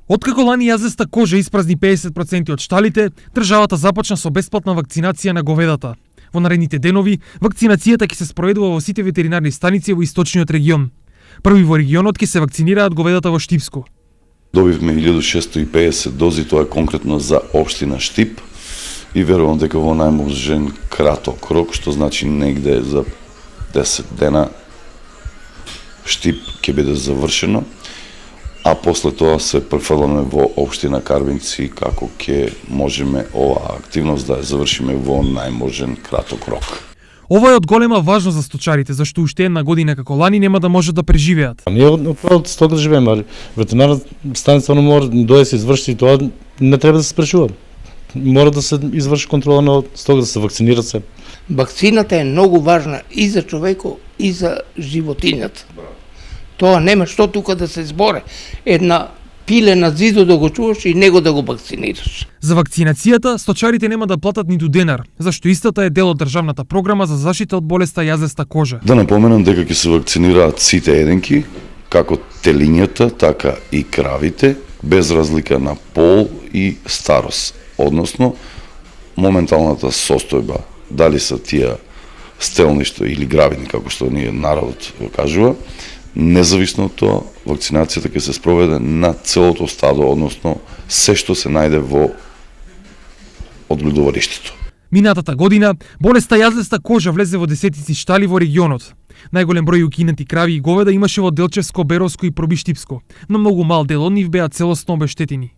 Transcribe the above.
Откако лани јазеста кожа испразни 50% од шталите, државата започна со бесплатна вакцинација на говедата. Во наредните денови, вакцинацијата ќе се спроведува во сите ветеринарни станици во источниот регион. Први во регионот ќе се вакцинираат говедата во Штипско. Добивме 1650 дози, тоа е конкретно за општина Штип и верувам дека во најможен краток рок, што значи негде за 10 дена Штип ќе биде завршено, а после тоа се префрламе во општина Карвинци како ќе можеме оваа активност да ја завршиме во најможен краток рок. Ова е од голема важност за сточарите, зашто уште една година како лани нема да можат да преживеат. Ние од стока живееме, али ветеринарна станица мора да се изврши и тоа не треба да се спречува. Мора да се изврши контрола на стока, да се вакцинира се. Вакцината е многу важна и за човеко и за животињата. Тоа нема што тука да се зборе. Една пиле на зидот да го чуваш и него да го вакцинираш. За вакцинацијата сточарите нема да платат ниту денар, зашто истата е дел од државната програма за заштита од болеста јазеста кожа. Да напоменам дека ќе се вакцинираат сите еденки, како телињата, така и кравите, без разлика на пол и старост, односно моменталната состојба, дали се тие стелништо или гравидни, како што ние народот го кажува. Независно од тоа, вакцинацијата ќе се спроведе на целото стадо, односно се што се најде во одгледувариштето. Минатата година, болеста јазеста кожа влезе во десетици штали во регионот. Најголем број укинати крави и говеда имаше во Делчевско, Беровско и Пробиштипско, но многу мал дел од нив беа целосно обештетени.